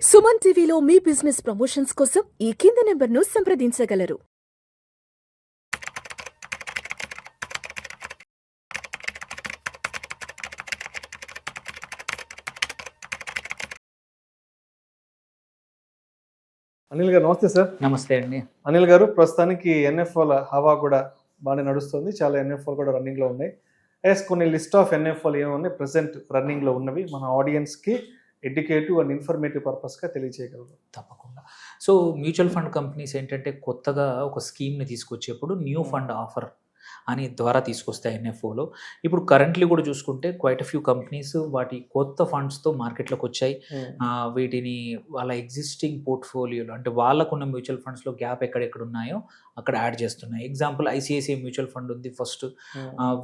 సుమన్ టీవీలో మీ business promotions కోసం ఈ కింది నెంబర్ను సంప్రదించగలరు. అనిల్ గారు నమస్తే సార్. నమస్తే అండి. అనిల్ గారు, ప్రస్తుతానికి ఎన్ఎఫ్ఓల హవా కూడా బాగానే నడుస్తుంది. చాలా ఎన్ఎఫ్ఓలు కూడా రన్నింగ్లో ఉన్నాయి. కొన్ని లిస్ట్ ఆఫ్ ఎన్ఎఫ్ఓలు ఏమున్నాయి ప్రెసెంట్ రన్నింగ్లో ఉన్నవి మన ఆడియన్స్కి ఎడ్యుకేటివ్ అండ్ ఇన్ఫర్మేటివ్ పర్పస్గా తెలియజేయగలరు? తప్పకుండా. సో మ్యూచువల్ ఫండ్ కంపెనీస్ ఏంటంటే కొత్తగా ఒక స్కీమ్ని తీసుకొచ్చేప్పుడు న్యూ ఫండ్ ఆఫర్ అని ద్వారా తీసుకొస్తాయి ఎన్ఎఫ్ఓలో. ఇప్పుడు కరెంట్లీ కూడా చూసుకుంటే క్వైట్ ఫ్యూ కంపెనీస్ వాటి కొత్త ఫండ్స్తో మార్కెట్లోకి వచ్చాయి. వీటిని వాళ్ళ ఎగ్జిస్టింగ్ పోర్ట్ఫోలియోలో అంటే వాళ్ళకున్న మ్యూచువల్ ఫండ్స్లో గ్యాప్ ఎక్కడెక్కడ ఉన్నాయో అక్కడ యాడ్ చేస్తున్నాయి. ఎగ్జాంపుల్ ఐసిఐసిఐ మ్యూచువల్ ఫండ్ ఉంది ఫస్ట్.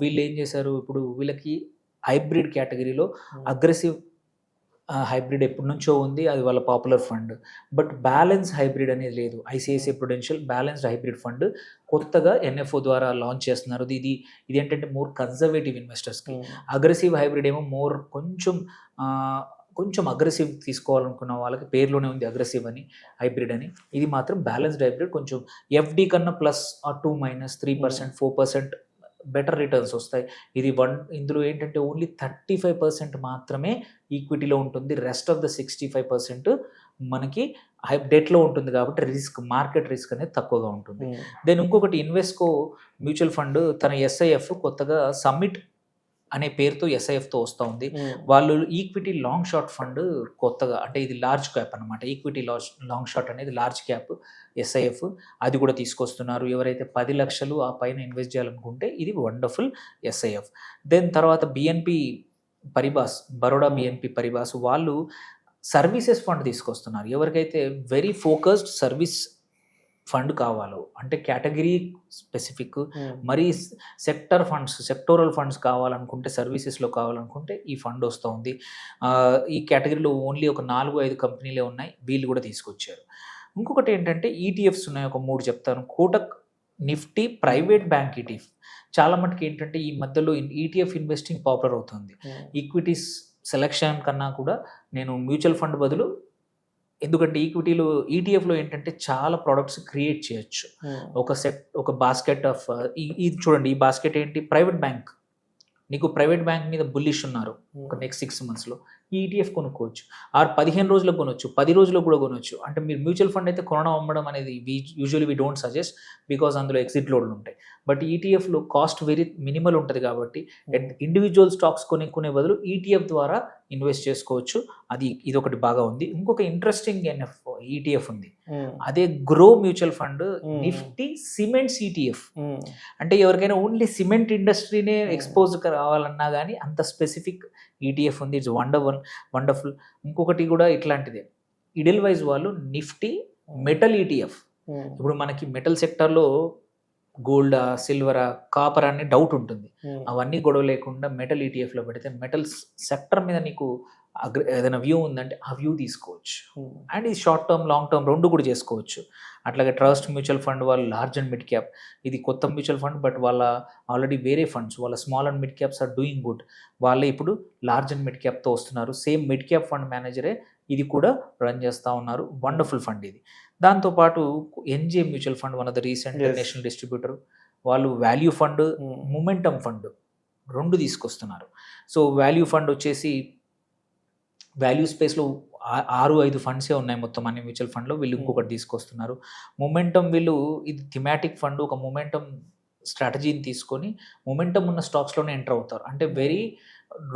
వీళ్ళు ఏం చేశారు, ఇప్పుడు వీళ్ళకి హైబ్రిడ్ కేటగిరీలో అగ్రెసివ్ హైబ్రిడ్ ఎప్పటి నుంచో ఉంది, అది వాళ్ళ popular fund. But balance hybrid అనేది లేదు. ICICI Prudential balanced hybrid fund కొత్తగా ఎన్ఎఫ్ఓ ద్వారా లాంచ్ చేస్తున్నారు. ఇది ఏంటంటే మోర్ కన్జర్వేటివ్ ఇన్వెస్టర్స్కి. అగ్రెసివ్ హైబ్రిడ్ ఏమో మోర్ కొంచెం అగ్రెసివ్ తీసుకోవాలనుకున్న వాళ్ళకి, పేరులోనే ఉంది అగ్రెసివ్ అని, హైబ్రిడ్ అని. ఇది మాత్రం బ్యాలెన్స్డ్ హైబ్రిడ్, కొంచెం ఎఫ్డి కన్నా +2 -3% 4% బెటర్ రిటర్న్స్ వస్తాయి. ఇందులో ఏంటంటే ఓన్లీ 35% మాత్రమే ఈక్విటీలో ఉంటుంది. రెస్ట్ ఆఫ్ ద 65% మనకి డెట్లో ఉంటుంది. కాబట్టి మార్కెట్ రిస్క్ అనేది తక్కువగా ఉంటుంది. దెన్ ఇంకొకటి ఇన్వెస్కో మ్యూచువల్ ఫండ్ తన ఎస్ఐఎఫ్ కొత్తగా సమ్మిట్ అనే పేరుతో ఎస్ఐఎఫ్తో వస్తూ ఉంది. వాళ్ళు ఈక్విటీ లాంగ్ షార్ట్ ఫండ్ కొత్తగా, అంటే ఇది లార్జ్ క్యాప్ అనమాట. ఈక్విటీ లాంగ్ షార్ట్ అనేది లార్జ్ క్యాప్ ఎస్ఐఎఫ్, అది కూడా తీసుకొస్తున్నారు. ఎవరైతే 10 లక్షలు ఆ పైన ఇన్వెస్ట్ చేయాలనుకుంటే ఇది వండర్ఫుల్ ఎస్ఐఎఫ్. దెన్ తర్వాత బరోడా బిఎన్పి పరిబాస్ వాళ్ళు సర్వీసెస్ ఫండ్ తీసుకొస్తున్నారు. ఎవరికైతే వెరీ ఫోకస్డ్ సర్వీస్ ఫండ్ కావాలో, అంటే కేటగిరీ స్పెసిఫిక్, మరీ సెక్టోరల్ ఫండ్స్ కావాలనుకుంటే, సర్వీసెస్లో కావాలనుకుంటే ఈ ఫండ్ వస్తూ ఉంది. ఈ కేటగిరీలో ఓన్లీ ఒక 4-5 కంపెనీలే ఉన్నాయి, వీళ్ళు కూడా తీసుకొచ్చారు. ఇంకొకటి ఏంటంటే ఈటీఎఫ్స్ ఉన్నాయి, ఒక 3 చెప్తాను. Kotak Nifty private bank ETF. చాలా మటుకు ఏంటంటే ఈ మధ్యలో ఈటీఎఫ్ ఇన్వెస్టింగ్ పాపులర్ అవుతుంది. ఈక్విటీస్ సెలెక్షన్ కన్నా కూడా నేను మ్యూచువల్ ఫండ్ బదులు, ఎందుకంటే ఈటీఎఫ్లో ఏంటంటే చాలా ప్రోడక్ట్స్ క్రియేట్ చేయొచ్చు. ఒక బాస్కెట్ ఆఫ్ ఇది చూడండి, ఈ బాస్కెట్ ఏంటి, ప్రైవేట్ బ్యాంక్. నీకు ప్రైవేట్ బ్యాంక్ మీద బుల్లిష్ ఉన్నారు ఒక నెక్స్ట్ 6 monthsలో, ఈ ఈటీఎఫ్ కొనుక్కోవచ్చు. 15 రోజులకు కొనవచ్చు, 10 రోజులకు కూడా కొనవచ్చు. అంటే మీరు మ్యూచువల్ ఫండ్ అయితే కొనడం అమ్మడం అనేది usually we don't suggest, because అందులో ఎగ్జిట్ లోడ్లు ఉంటాయి. బట్ ఈటీఎఫ్లో కాస్ట్ వెరీ మినిమల్ ఉంటుంది కాబట్టి ఇండివిజువల్ స్టాక్స్ కొనుక్కునే బదులు ఈటీఎఫ్ ద్వారా ఇన్వెస్ట్ చేసుకోవచ్చు. ఇదొకటి బాగా ఉంది. ఇంకొక ఇంట్రెస్టింగ్ ఈటీఎఫ్ ఉంది, అదే grow mutual fund Nifty cements ETF. అంటే ఎవరికైనా ఓన్లీ సిమెంట్ ఇండస్ట్రీనే ఎక్స్పోజ్ కావాలన్నా కానీ అంత స్పెసిఫిక్ ఈటీఎఫ్ ఉంది. It's wonderful. ఇంకొకటి కూడా ఇట్లాంటిదే, ఇడెల్ వైజ్ వాళ్ళు నిఫ్టీ మెటల్ ఈటీఎఫ్. ఇప్పుడు మనకి మెటల్ సెక్టర్లో గోల్డా, సిల్వరా, కాపర్ అనే డౌట్ ఉంటుంది. అవన్నీ గొడవ లేకుండా మెటల్ ఈటీఎఫ్లో పెడితే మెటల్ సెక్టర్ మీద నీకు ఏదైనా వ్యూ ఉందంటే ఆ వ్యూ తీసుకోవచ్చు. అండ్ ఇది షార్ట్ టర్మ్ లాంగ్ టర్మ్ 2 కూడా చేసుకోవచ్చు. అట్లాగే ట్రస్ట్ మ్యూచువల్ ఫండ్ వాళ్ళు లార్జ్ అండ్ మిడ్ క్యాప్, ఇది కొత్త మ్యూచువల్ ఫండ్, బట్ వాళ్ళ ఆల్రెడీ వేరే ఫండ్స్ వాళ్ళ small and mid caps are doing good. వాళ్ళే ఇప్పుడు లార్జ్ అండ్ మిడ్ క్యాప్తో వస్తున్నారు. సేమ్ మిడ్ క్యాప్ ఫండ్ మేనేజరే ఇది కూడా రన్ చేస్తూ ఉన్నారు. వండర్ఫుల్ ఫండ్ ఇది. దాంతోపాటు NJ mutual fund, one of the recent national distributor, వాళ్ళు వాల్యూ ఫండ్, మొమెంటమ్ ఫండ్ 2 తీసుకొస్తున్నారు. సో వాల్యూ ఫండ్ వచ్చేసి వాల్యూ స్పేస్లో 6-5 ఫండ్సే ఉన్నాయి మొత్తం అన్ని మ్యూచువల్ ఫండ్లో. వీళ్ళు ఇంకొకటి తీసుకొస్తున్నారు. మొమెంటమ్, వీళ్ళు ఇది థిమాటిక్ ఫండ్, ఒక మొమెంటమ్ స్ట్రాటజీని తీసుకొని మొమెంటమ్ ఉన్న స్టాక్స్లోనే ఎంటర్ అవుతారు. అంటే వెరీ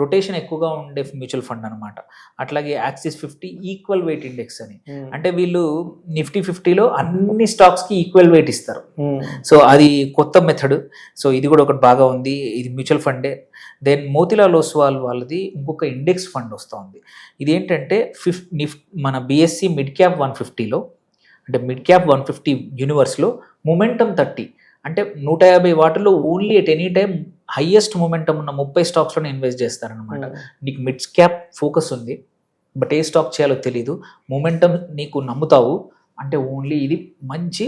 రొటేషన్ ఎక్కువగా ఉండే మ్యూచువల్ ఫండ్ అనమాట. అట్లాగే యాక్సిస్ 50 ఈక్వల్ వెయిట్ ఇండెక్స్ అని, అంటే వీళ్ళు నిఫ్టీ 50లో అన్ని స్టాక్స్కి ఈక్వల్ వెయిట్ ఇస్తారు. సో అది కొత్త మెథడ్. సో ఇది కూడా ఒకటి బాగా ఉంది, ఇది మ్యూచువల్ ఫండే. దెన్ మోతిలాల్ ఓస్వాల్ వాళ్ళది ఇంకొక ఇండెక్స్ ఫండ్ వస్తూ ఉంది. ఇదేంటంటే మన బిఎస్సి మిడ్ క్యాప్ 150లో, అంటే మిడ్ క్యాప్ 150 యూనివర్స్లో మొమెంటమ్ 30, అంటే 150 వాటిలో only at any time highest momentum ఉన్న 30 స్టాక్స్లోనే ఇన్వెస్ట్ చేస్తారనమాట. నీకు మిడ్ క్యాప్ ఫోకస్ ఉంది, బట్ ఏ స్టాక్ చేయాలో తెలీదు, మొమెంటమ్ నీకు నమ్ముతావు అంటే ఓన్లీ ఇది మంచి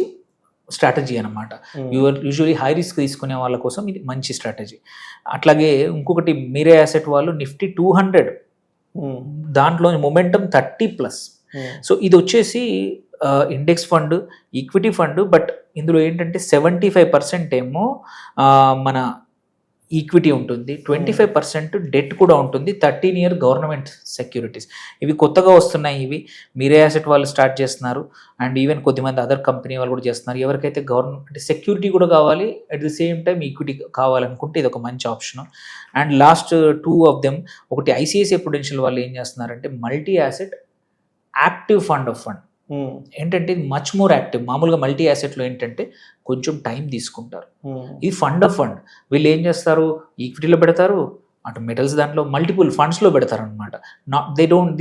స్ట్రాటజీ అనమాట. యూజువలీ హై రిస్క్ తీసుకునే వాళ్ళ కోసం ఇది మంచి స్ట్రాటజీ. అట్లాగే ఇంకొకటి మీరే అసెట్ వాళ్ళు నిఫ్టీ 200, దాంట్లో మొమెంటమ్ 30+. సో ఇది వచ్చేసి index fund, equity fund. But ఇందులో ఏంటంటే 75% ఏమో మన ఈక్విటీ ఉంటుంది, 25% డెట్ కూడా ఉంటుంది, 13-year గవర్నమెంట్ సెక్యూరిటీస్. ఇవి కొత్తగా వస్తున్నాయి. ఇవి మీరే యాసెట్ వాళ్ళు స్టార్ట్ చేస్తున్నారు, అండ్ ఈవెన్ కొద్దిమంది అదర్ కంపెనీ వాళ్ళు కూడా చేస్తున్నారు. ఎవరికైతే గవర్నమెంట్ సెక్యూరిటీ కూడా కావాలి, at the same time equity కావాలనుకుంటే ఇది ఒక మంచి option. And last 2 of them, ఒకటి ఐసిఐసిఐ ప్రుడెన్షియల్ వాళ్ళు ఏం చేస్తున్నారంటే multi asset active fund of fund. ఏంటంటే ఇది మచ్ మోర్ యాక్టివ్. మామూలుగా మల్టీ యాసెట్లో ఏంటంటే కొంచెం టైం తీసుకుంటారు. ఇది ఫండ్ ఆఫ్ ఫండ్. వీళ్ళు ఏం చేస్తారు, ఈక్విటీలో పెడతారు, అటు మెటల్స్ దాంట్లో మల్టిపుల్ ఫండ్స్లో పెడతారు అనమాట.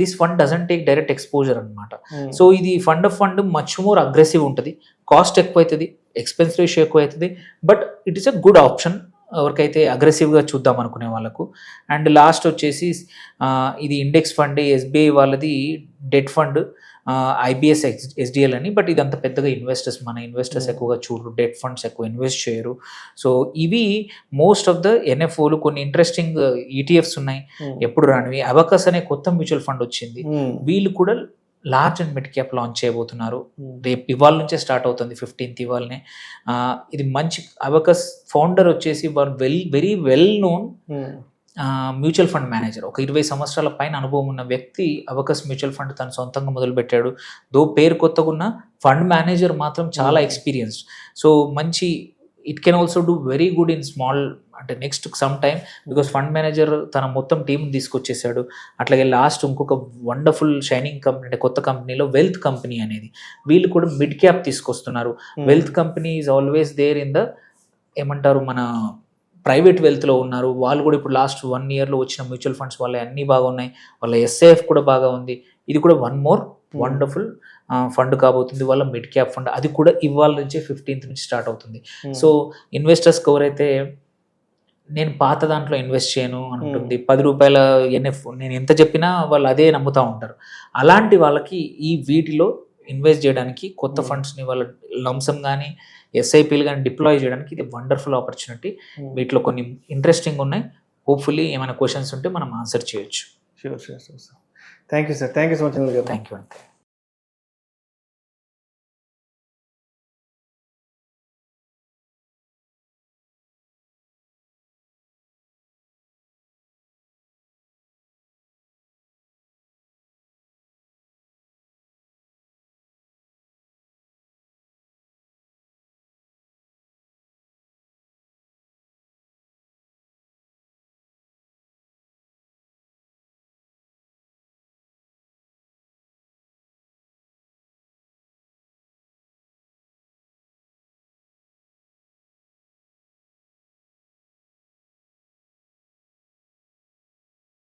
This fund doesn't take direct exposure అనమాట. సో ఇది fund of fund much more aggressive ఉంటుంది, కాస్ట్ ఎక్కువ అవుతుంది, ఎక్స్పెన్స్ రేషియో ఎక్కువ అవుతుంది. But it is a good option ఎవరికైతే అగ్రెసివ్గా చూద్దాం అనుకునే వాళ్ళకు. అండ్ లాస్ట్ వచ్చేసి ఇది ఇండెక్స్ ఫండ్, ఎస్బీఐ వాళ్ళది డెట్ ఫండ్, ఐబిఎస్ ఎస్డిఎల్ అని. బట్ ఇది అంత పెద్దగా మన ఇన్వెస్టర్స్ ఎక్కువగా చూడరు, డెట్ ఫండ్స్ ఎక్కువ ఇన్వెస్ట్ చేయరు. సో ఇవి మోస్ట్ ఆఫ్ ద ఎన్ఎఫ్ఓలు. కొన్ని ఇంట్రెస్టింగ్ ఈటీఎఫ్స్ ఉన్నాయి, ఎప్పుడు రానివి. అబకస్ అనే కొత్త మ్యూచువల్ ఫండ్ వచ్చింది, వీళ్ళు కూడా large and mid cap launch చేయబోతున్నారు. రేపు ఇవాళ నుంచే స్టార్ట్ అవుతుంది, 15th ఇవాళనే. ఇది మంచి అబకస్ ఫౌండర్ వచ్చేసి very well known mutual fund manager. ఒక 20 సంవత్సరాల పైన అనుభవం ఉన్న వ్యక్తి అబకస్ మ్యూచువల్ ఫండ్ తను సొంతంగా మొదలుపెట్టాడు. పేరు కొత్తగా ఉన్న ఫండ్ మేనేజర్ మాత్రం చాలా ఎక్స్పీరియన్స్డ్. సో మంచి, it can also do very good in small, అంటే next some time, because fund manager తన మొత్తం టీం తీసుకొచ్చేసాడు. అట్లాగే లాస్ట్ ఇంకొక వండర్ఫుల్ షైనింగ్ కంపెనీ, అంటే కొత్త కంపెనీలో వెల్త్ కంపెనీ అనేది, వీళ్ళు కూడా మిడ్ క్యాప్ తీసుకొస్తున్నారు. Wealth company is always there in the ఏమంటారు మన ప్రైవేట్ వెల్త్లో ఉన్నారు. వాళ్ళు కూడా ఇప్పుడు లాస్ట్ 1 yearలో వచ్చిన మ్యూచువల్ ఫండ్స్ వాళ్ళ అన్నీ బాగున్నాయి, వాళ్ళ ఎస్ఐఎఫ్ కూడా బాగా ఉంది. ఇది కూడా వన్ మోర్ వండర్ఫుల్ ఫండ్ కాబోతుంది, వాళ్ళ మిడ్ క్యాప్ ఫండ్. అది కూడా ఇవాళ నుంచే 15th నుంచి స్టార్ట్ అవుతుంది. సో ఇన్వెస్టర్స్కి ఎవరైతే నేను పాత దాంట్లో ఇన్వెస్ట్ చేయను అంటుంది, ₹10 ఎన్ఎఫ్ నేను ఎంత చెప్పినా వాళ్ళు అదే నమ్ముతూ ఉంటారు. అలాంటి వాళ్ళకి ఈ వీటిలో ఇన్వెస్ట్ చేయడానికి, కొత్త ఫండ్స్ని వాళ్ళ లంసమ్ కానీ ఎస్ఐపీలు కానీ డిప్లాయ్ చేయడానికి ఇది వండర్ఫుల్ ఆపర్చునిటీ. వీటిలో కొన్ని ఇంట్రెస్టింగ్ ఉన్నాయి. హోప్ఫుల్లీ ఏమైనా క్వశ్చన్స్ ఉంటే మనం ఆన్సర్ చేయొచ్చు. Sure. Thank you sir, thank you so much. Thank you అంతే.